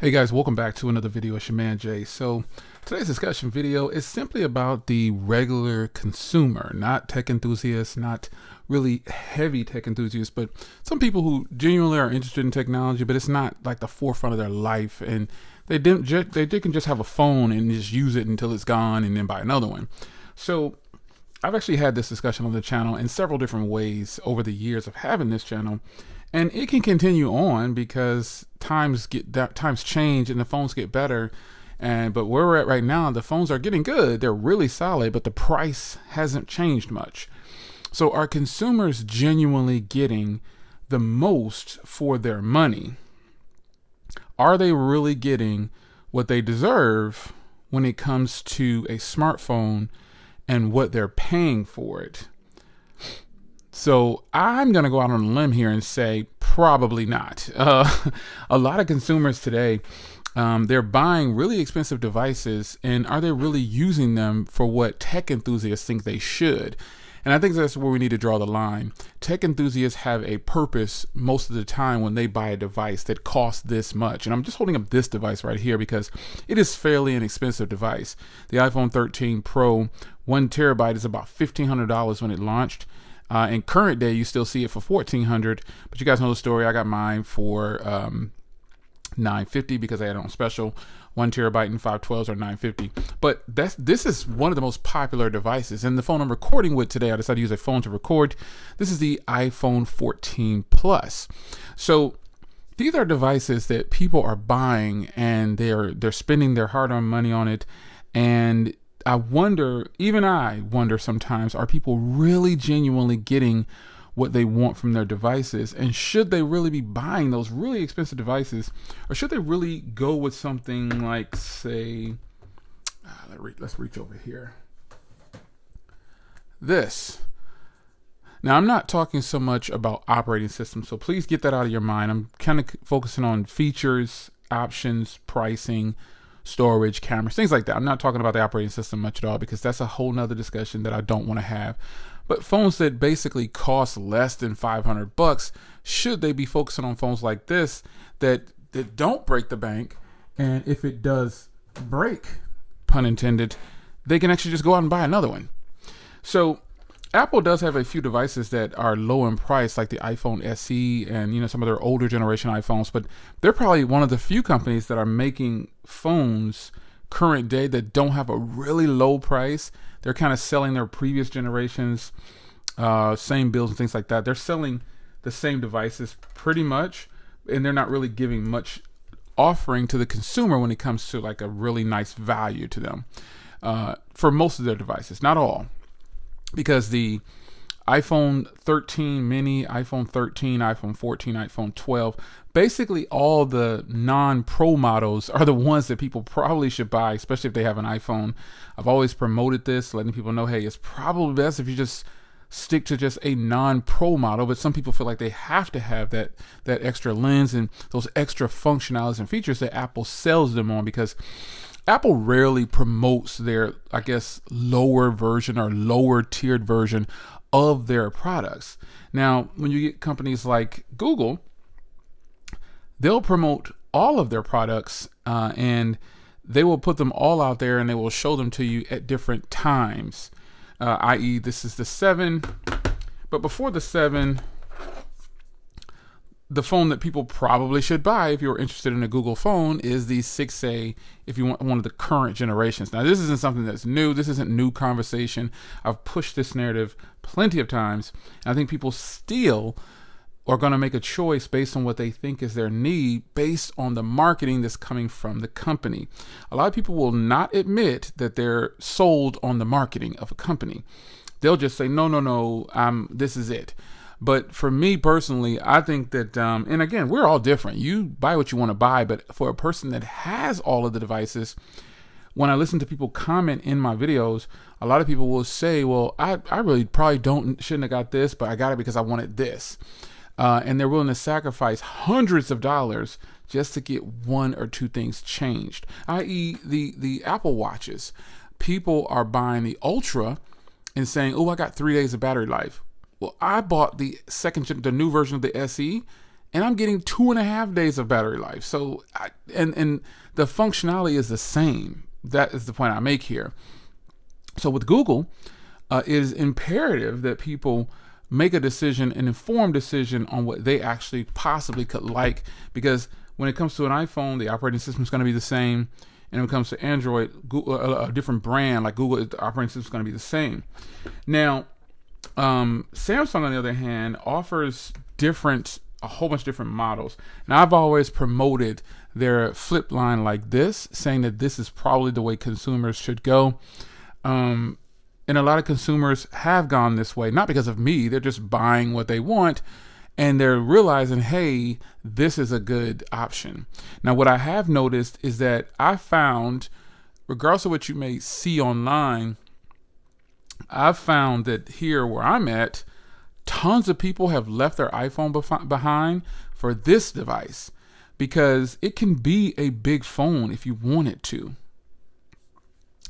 Hey guys, welcome back to another video. It's your man Jay. So today's discussion video is simply about the regular consumer, not tech enthusiasts, not really heavy tech enthusiasts, but some people who genuinely are interested in technology, but it's not like the forefront of their life, and they can just have a phone and just use it until it's gone and then buy another one. So I've actually had this discussion on the channel in several different ways over the years of having this channel, and it can continue on because times change and the phones get better. But where we're at right now, the phones are getting good. They're really solid, but the price hasn't changed much. So are consumers genuinely getting the most for their money? Are they really getting what they deserve when it comes to a smartphone and what they're paying for it? So I'm going to go out on a limb here and say probably not. A lot of consumers today, they're buying really expensive devices, and are they really using them for what tech enthusiasts think they should? And I think that's where we need to draw the line. Tech enthusiasts have a purpose most of the time when they buy a device that costs this much. And I'm just holding up this device right here because it is fairly an expensive device. The iPhone 13 Pro 1 TB is about $1,500 when it launched. In current day, you still see it for $1,400, but you guys know the story. I got mine for $950 because I had it on special. 1 TB and 512s are $950. But this is one of the most popular devices, and the phone I'm recording with today, I decided to use a phone to record. This is the iPhone 14 Plus. So these are devices that people are buying, and they're spending their hard-earned money on it, and I wonder sometimes, are people really genuinely getting what they want from their devices? And should they really be buying those really expensive devices? Or should they really go with something like, say, let's reach over here. This. Now, I'm not talking so much about operating systems, so please get that out of your mind. I'm kind of focusing on features, options, pricing, storage, cameras, things like that. I'm not talking about the operating system much at all because that's a whole nother discussion that I don't want to have. But phones that basically cost less than $500, should they be focusing on phones like this that don't break the bank? And if it does break, pun intended, they can actually just go out and buy another one. So Apple does have a few devices that are low in price, like the iPhone SE and some of their older generation iPhones, but they're probably one of the few companies that are making phones current day that don't have a really low price. They're kind of selling their previous generations, same builds and things like that. They're selling the same devices pretty much, and they're not really giving much offering to the consumer when it comes to like a really nice value to them for most of their devices, not all. Because the iPhone 13 mini, iPhone 13, iPhone 14, iPhone 12, basically all the non-pro models are the ones that people probably should buy, especially if they have an iPhone. I've always promoted this, letting people know, hey, it's probably best if you just stick to just a non-pro model, but some people feel like they have to have that extra lens and those extra functionalities and features that Apple sells them on, because Apple rarely promotes their, I guess, lower version or lower tiered version of their products. Now, when you get companies like Google, they'll promote all of their products and they will put them all out there and they will show them to you at different times, i.e. this is the 7, but before the 7, the phone that people probably should buy if you're interested in a Google phone is the 6A if you want one of the current generations. Now, this isn't something that's new. This isn't new conversation. I've pushed this narrative plenty of times. I think people still are going to make a choice based on what they think is their need, based on the marketing that's coming from the company. A lot of people will not admit that they're sold on the marketing of a company. They'll just say, no, this is it. But for me personally, I think that, and again, we're all different. You buy what you want to buy, but for a person that has all of the devices, when I listen to people comment in my videos, a lot of people will say, well, I really probably shouldn't have got this, but I got it because I wanted this. And they're willing to sacrifice hundreds of dollars just to get one or two things changed, i.e. the Apple Watches. People are buying the Ultra and saying, oh, I got 3 days of battery life. Well, I bought the new version of the SE, and I'm getting 2.5 days of battery life. So, and the functionality is the same. That is the point I make here. So with Google, it is imperative that people make a decision, an informed decision on what they actually possibly could like, because when it comes to an iPhone, the operating system is going to be the same. And when it comes to Android, Google, a different brand like Google, the operating system is going to be the same. Now, Samsung, on the other hand, offers a whole bunch of different models. Now, I've always promoted their flip line like this, saying that this is probably the way consumers should go. And a lot of consumers have gone this way, not because of me. They're just buying what they want, and they're realizing, hey, this is a good option. Now, what I have noticed is that I found, regardless of what you may see online, I've found that here where I'm at, tons of people have left their iPhone behind for this device, because it can be a big phone if you want it to.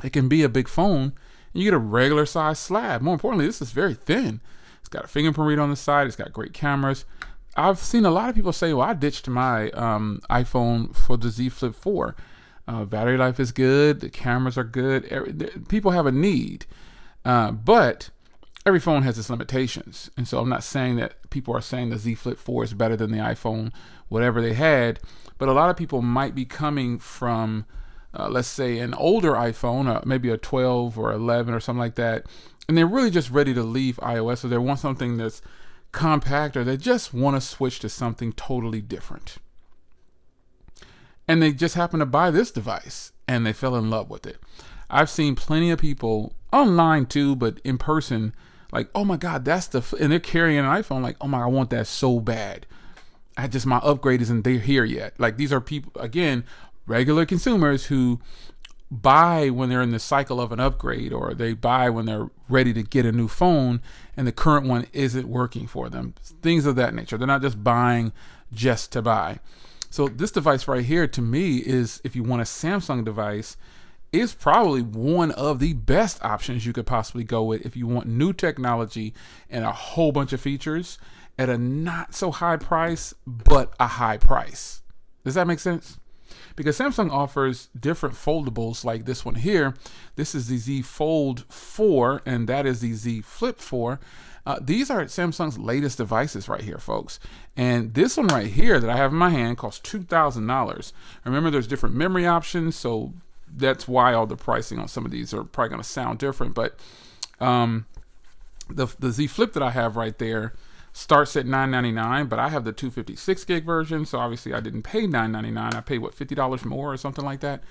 It can be a big phone, and you get a regular size slab. More importantly, this is very thin. It's got a fingerprint reader on the side. It's got great cameras. I've seen a lot of people say, well, I ditched my iPhone for the Z Flip 4. Battery life is good. The cameras are good. People have a need. But every phone has its limitations. And so I'm not saying that people are saying the Z Flip 4 is better than the iPhone, whatever they had. But a lot of people might be coming from, let's say, an older iPhone, maybe a 12 or 11 or something like that. And they're really just ready to leave iOS, or they want something that's compact, or they just want to switch to something totally different. And they just happen to buy this device, and they fell in love with it. I've seen plenty of people online too, but in person, like, oh my God, and they're carrying an iPhone, like, oh my, I want that so bad. My upgrade isn't there here yet. Like, these are people, again, regular consumers who buy when they're in the cycle of an upgrade, or they buy when they're ready to get a new phone and the current one isn't working for them. Things of that nature. They're not just buying just to buy. So this device right here, to me, is, if you want a Samsung device, is probably one of the best options you could possibly go with if you want new technology and a whole bunch of features at a not so high price, but a high price. Does that make sense? Because Samsung offers different foldables like this one here. This is the Z Fold 4, and that is the Z Flip 4. These are Samsung's latest devices right here, folks. And this one right here that I have in my hand costs $2,000. Remember, there's different memory options, so that's why all the pricing on some of these are probably going to sound different. But the Z Flip that I have right there starts at $999, but I have the 256 gig version, so obviously I didn't pay $999. I paid, what, $50 more or something like that.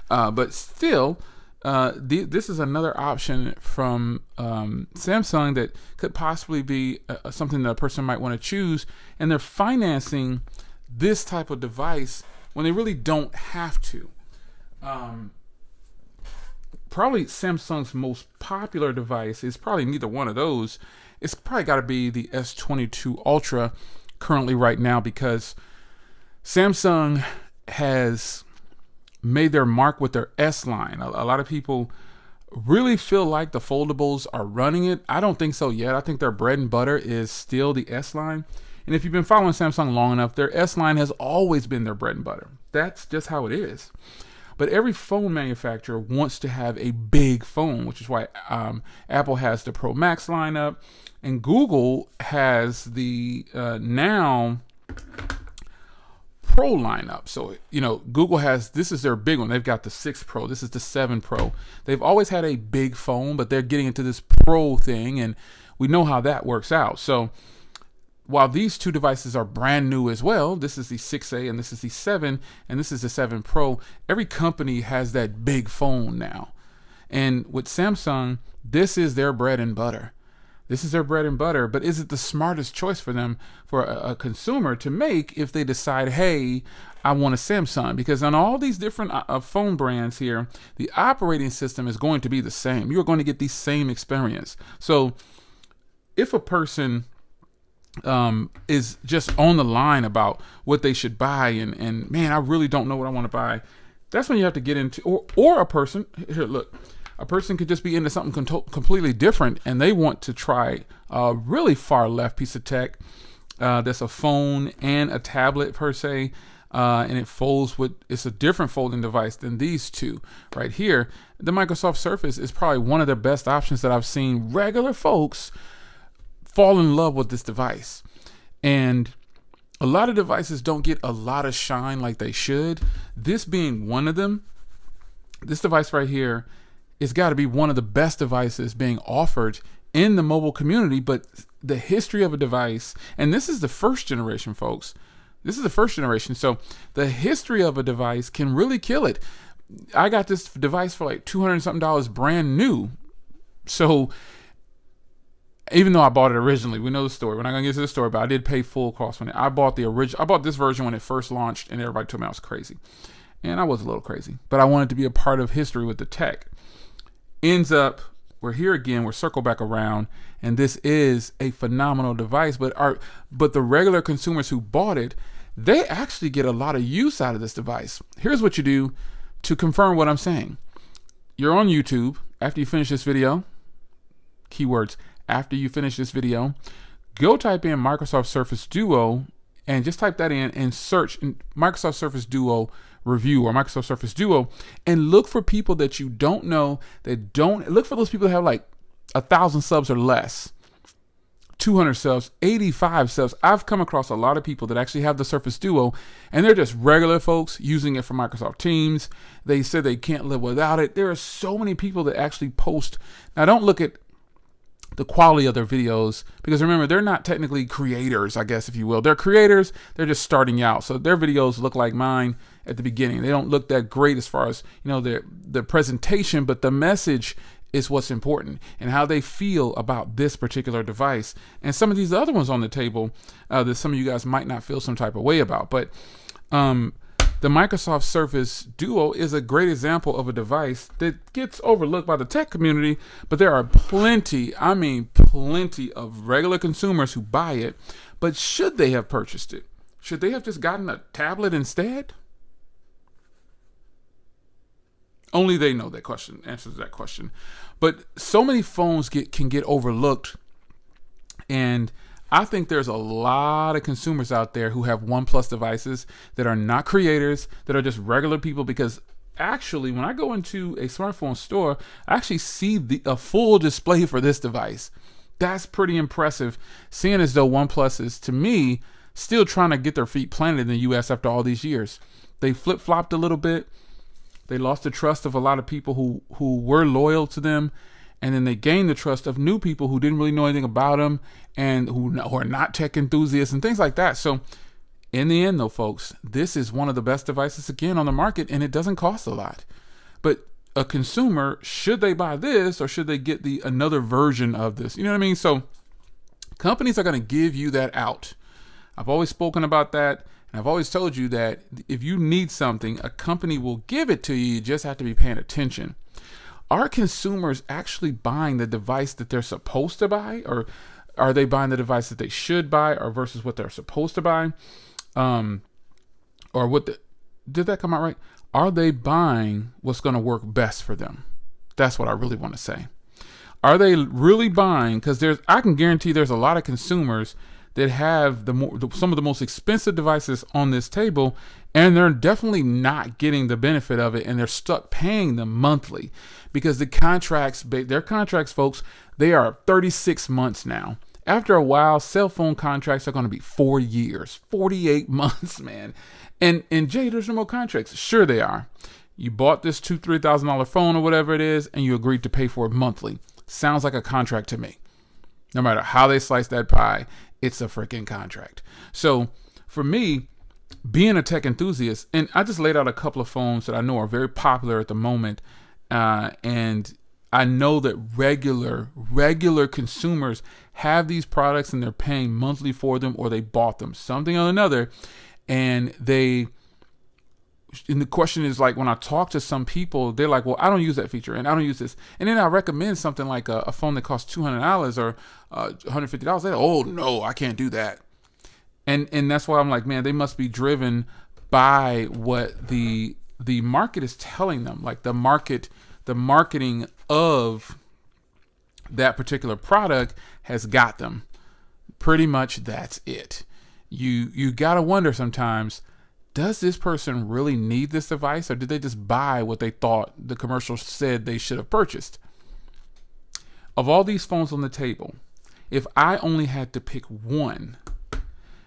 But still, this is another option from Samsung that could possibly be something that a person might want to choose, and they're financing this type of device when they really don't have to. Probably Samsung's most popular device is probably neither one of those. It's probably got to be the S22 Ultra currently right now, because Samsung has made their mark with their S line. A lot of people really feel like the foldables are running it. I don't think so yet. I think their bread and butter is still the S line. And if you've been following Samsung long enough, their S line has always been their bread and butter. That's just how it is. But every phone manufacturer wants to have a big phone, which is why Apple has the Pro Max lineup, and Google has the now Pro lineup. So, Google has, this is their big one. They've got the 6 Pro. This is the 7 Pro. They've always had a big phone, but they're getting into this Pro thing, and we know how that works out. So while these two devices are brand new as well, this is the 6A and this is the 7, and this is the 7 Pro, every company has that big phone now. And with Samsung, this is their bread and butter. This is their bread and butter, but is it the smartest choice for them, for a consumer to make, if they decide, hey, I want a Samsung? Because on all these different phone brands here, the operating system is going to be the same. You're going to get the same experience. So if a person is just on the line about what they should buy, and man, I really don't know what I want to buy, that's when you have to get into, or a person, here, look, a person could just be into something completely different, and they want to try a really far left piece of tech, That's a phone and a tablet per se. And it folds it's a different folding device than these two right here. The Microsoft Surface is probably one of the best options that I've seen regular folks fall in love with this device. And a lot of devices don't get a lot of shine like they should. This being one of them, this device right here, it's got to be one of the best devices being offered in the mobile community. But the history of a device, and this is the first generation, folks. This is the first generation. So the history of a device can really kill it. I got this device for like $200 something brand new. So even though I bought it originally, we know the story. We're not gonna get to the story, but I did pay full cost on it. I bought the original. I bought this version when it first launched, and everybody told me I was crazy, and I was a little crazy. But I wanted to be a part of history with the tech. Ends up, we're here again. We're circle back around, and this is a phenomenal device. But the regular consumers who bought it, they actually get a lot of use out of this device. Here's what you do to confirm what I'm saying. You're on YouTube after you finish this video. Keywords. After you finish this video, go type in Microsoft Surface Duo and just type that in and search Microsoft Surface Duo review or Microsoft Surface Duo, and look for people that you don't know, look for those people that have like 1,000 subs or less, 200 subs, 85 subs. I've come across a lot of people that actually have the Surface Duo, and they're just regular folks using it for Microsoft Teams. They said they can't live without it. There are so many people that actually post. Now, don't look at the quality of their videos, because remember, they're not technically creators, I guess, if you will. They're creators, they're just starting out. So their videos look like mine at the beginning. They don't look that great as far as, the presentation, but the message is what's important, and how they feel about this particular device. And some of these other ones on the table that some of you guys might not feel some type of way about. But the Microsoft Surface Duo is a great example of a device that gets overlooked by the tech community, but there are plenty of regular consumers who buy it. But should they have purchased it? Should they have just gotten a tablet instead? Only they know that question, answers that question. But so many phones can get overlooked, and I think there's a lot of consumers out there who have OnePlus devices that are not creators, that are just regular people. Because actually, when I go into a smartphone store, I actually see a full display for this device. That's pretty impressive, seeing as though OnePlus is, to me, still trying to get their feet planted in the US after all these years. They flip-flopped a little bit. They lost the trust of a lot of people who were loyal to them. And then they gained the trust of new people who didn't really know anything about them, and who are not tech enthusiasts and things like that. So in the end, though, folks, this is one of the best devices, again, on the market, and it doesn't cost a lot. But a consumer, should they buy this, or should they get another version of this? You know what I mean? So companies are going to give you that out. I've always spoken about that, and I've always told you that if you need something, a company will give it to you. You just have to be paying attention. Are consumers actually buying the device that they're supposed to buy, or are they buying the device that they should buy, or versus what they're supposed to buy? Did that come out right? Are they buying what's going to work best for them? That's what I really want to say. Are they really buying? Because I can guarantee there's a lot of consumers that have some of the most expensive devices on this table, and they're definitely not getting the benefit of it, and they're stuck paying them monthly, because their contracts, folks, they are 36 months now. After a while, cell phone contracts are going to be 4 years, 48 months, man. And Jay, there's no more contracts. Sure they are. You bought this $2,000-$3,000 phone or whatever it is, and you agreed to pay for it monthly. Sounds like a contract to me. No matter how they slice that pie, it's a freaking contract. So for me, being a tech enthusiast, and I just laid out a couple of phones that I know are very popular at the moment, and I know that regular consumers have these products, and they're paying monthly for them, or they bought them, something or another, and the question is, like, when I talk to some people, they're like, well, I don't use that feature, and I don't use this. And then I recommend something like a phone that costs $200 or $150. They're like, oh, no, I can't do that. And that's why I'm like, man, they must be driven by what the market is telling them. Like the marketing of that particular product has got them. pretty much that's it. You gotta wonder sometimes, does this person really need this device, or did they just buy what they thought the commercial said they should have purchased? Of all these phones on the table, if I only had to pick one,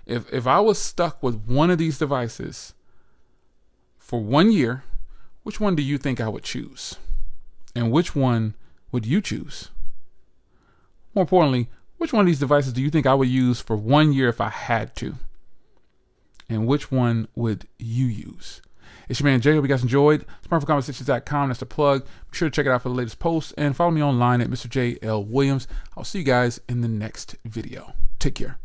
if I was stuck with one of these devices for 1 year, which one do you think I would choose? And which one would you choose? More importantly, which one of these devices do you think I would use for 1 year if I had to? And which one would you use? It's your man Jay. Hope you guys enjoyed. SmartPhoneConversations.com. That's the plug. Be sure to check it out for the latest posts and follow me online at Mr. J L Williams. I'll see you guys in the next video. Take care.